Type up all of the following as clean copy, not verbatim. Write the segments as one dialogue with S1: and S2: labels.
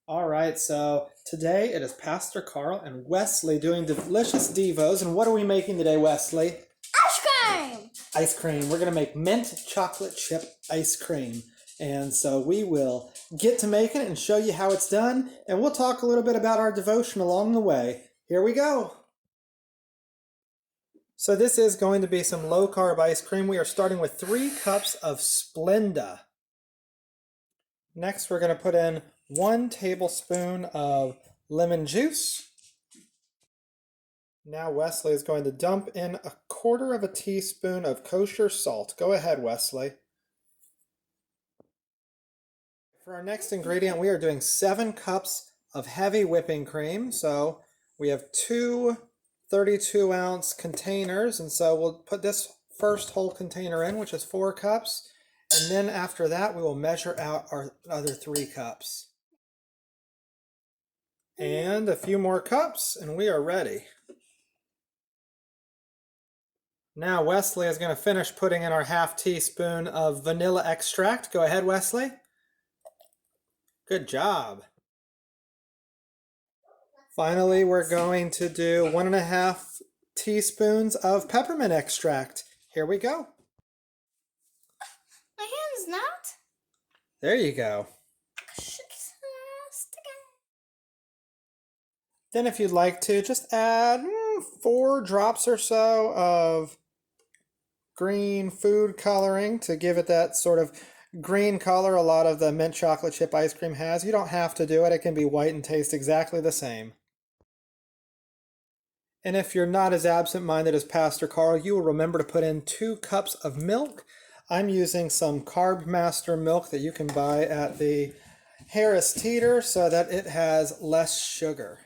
S1: All right, so today it is Pastor Carl and Wesley doing delicious devos. And what are we making today, Wesley?
S2: Ice cream!
S1: Ice cream. We're going to make mint chocolate chip ice cream. And so we will get to making it and show you how it's done. And we'll talk a little bit about our devotion along the way. Here we go. So this is going to be some low-carb ice cream. We are starting with 3 cups of Splenda. Next, we're going to put in 1 tablespoon of lemon juice. Now Wesley is going to dump in 1/4 teaspoon of kosher salt. Go ahead, Wesley. For our next ingredient, we are doing 7 cups of heavy whipping cream. So we have 2 32-ounce containers, and so we'll put this first whole container in, which is 4 cups. And then after that, we will measure out our other 3 cups. And a few more cups, and we are ready. Now Wesley is going to finish putting in our 1/2 teaspoon of vanilla extract. Go ahead, Wesley. Good job. Finally, we're going to do 1.5 teaspoons of peppermint extract. Here we go.
S2: My hand's not.
S1: There you go. Then if you'd like to, just add 4 drops or so of green food coloring to give it that sort of green color a lot of the mint chocolate chip ice cream has. You don't have to do it. It can be white and taste exactly the same. And if you're not as absent-minded as Pastor Carl, you will remember to put in 2 cups of milk. I'm using some Carb Master milk that you can buy at the Harris Teeter so that it has less sugar.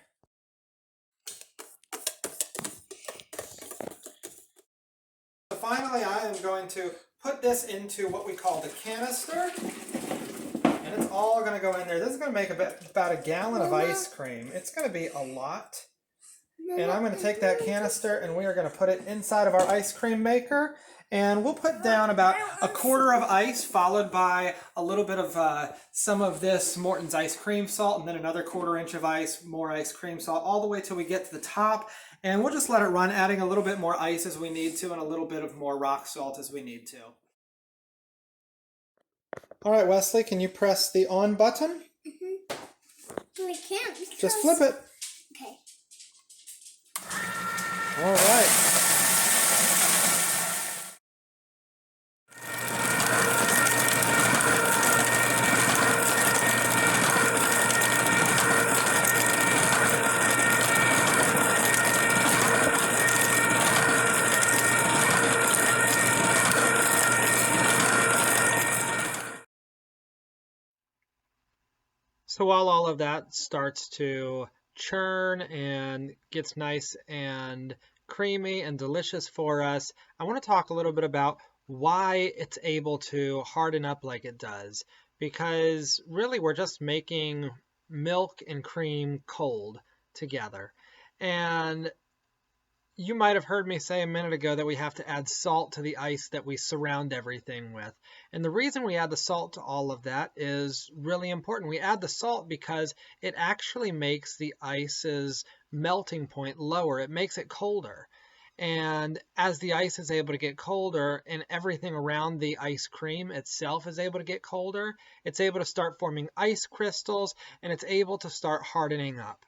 S1: So finally, I am going to put this into what we call the canister. And it's all going to go in there. This is going to make about 1 gallon of ice cream. It's going to be a lot. And I'm going to take that canister and we are going to put it inside of our ice cream maker. And we'll put down about 1/4 of ice, followed by a little bit of some of this Morton's ice cream salt, and then another 1/4 inch of ice, more ice cream salt, all the way till we get to the top. And we'll just let it run, adding a little bit more ice as we need to and a little bit of more rock salt as we need to. All right, Wesley, can you press the on button?
S2: We can't.
S1: Just flip it.
S2: Okay.
S1: All right. So while all of that starts to churn and gets nice and creamy and delicious for us, I want to talk a little bit about why it's able to harden up like it does. Because really we're just making milk and cream cold together. And you might have heard me say a minute ago that we have to add salt to the ice that we surround everything with. And the reason we add the salt to all of that is really important. We add the salt because it actually makes the ice's melting point lower. It makes it colder. And as the ice is able to get colder and everything around the ice cream itself is able to get colder, it's able to start forming ice crystals and it's able to start hardening up.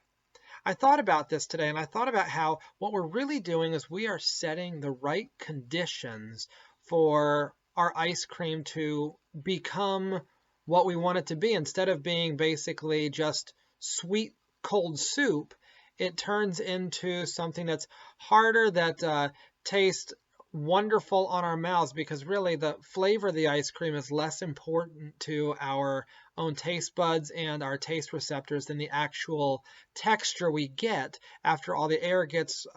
S1: I thought about this today, and I thought about how what we're really doing is we are setting the right conditions for our ice cream to become what we want it to be. Instead of being basically just sweet, cold soup, it turns into something that's harder, that tastes wonderful on our mouths, because really the flavor of the ice cream is less important to our own taste buds and our taste receptors than the actual texture we get after all the air gets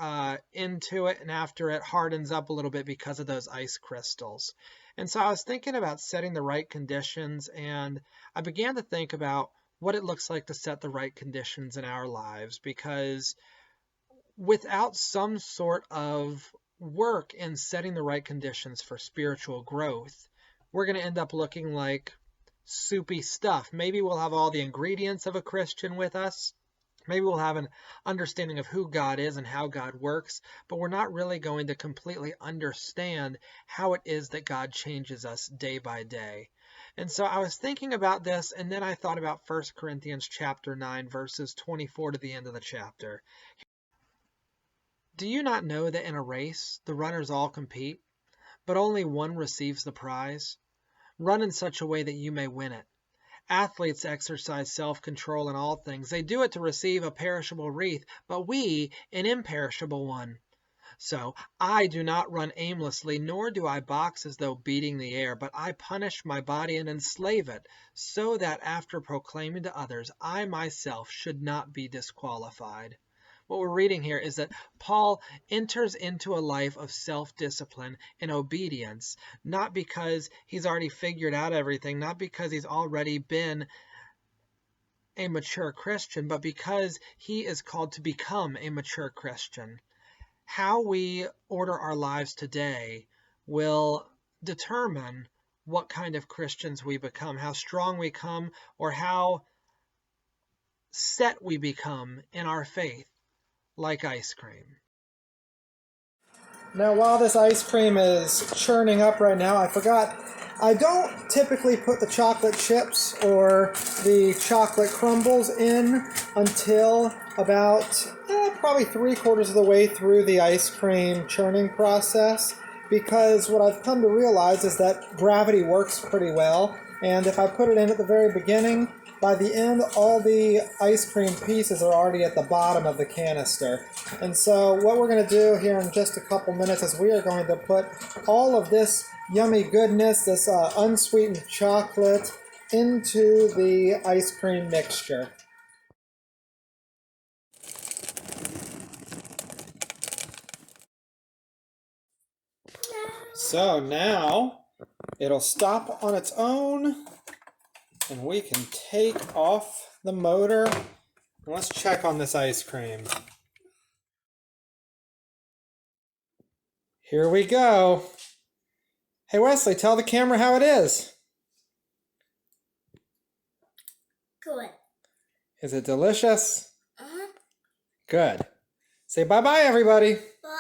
S1: into it and after it hardens up a little bit because of those ice crystals. And so I was thinking about setting the right conditions, and I began to think about what it looks like to set the right conditions in our lives, because without some sort of work in setting the right conditions for spiritual growth, we're going to end up looking like soupy stuff. Maybe we'll have all the ingredients of a Christian with us. Maybe we'll have an understanding of who God is and how God works, but we're not really going to completely understand how it is that God changes us day by day. And so I was thinking about this, and then I thought about 1 Corinthians chapter 9, verses 24 to the end of the chapter. Do you not know that in a race the runners all compete, but only one receives the prize? Run in such a way that you may win it. Athletes exercise self-control in all things. They do it to receive a perishable wreath, but we an imperishable one. So I do not run aimlessly, nor do I box as though beating the air, but I punish my body and enslave it, so that after proclaiming to others, I myself should not be disqualified. What we're reading here is that Paul enters into a life of self-discipline and obedience, not because he's already figured out everything, not because he's already been a mature Christian, but because he is called to become a mature Christian. How we order our lives today will determine what kind of Christians we become, how strong we become, or how set we become in our faith, like ice cream.
S3: Now, while this ice cream is churning up right now, I forgot, I don't typically put the chocolate chips or the chocolate crumbles in until about probably 3/4 of the way through the ice cream churning process, because what I've come to realize is that gravity works pretty well, and if I put it in at the very beginning, by the end, all the ice cream pieces are already at the bottom of the canister. And so what we're going to do here in just a couple minutes is we are going to put all of this yummy goodness, this unsweetened chocolate, into the ice cream mixture. So now it'll stop on its own, and we can take off the motor. Let's check on this ice cream. Here we go. Hey Wesley, tell the camera how it is.
S2: Good.
S3: Is it delicious?
S2: Uh-huh.
S3: Good. Say bye-bye, everybody.
S2: Bye.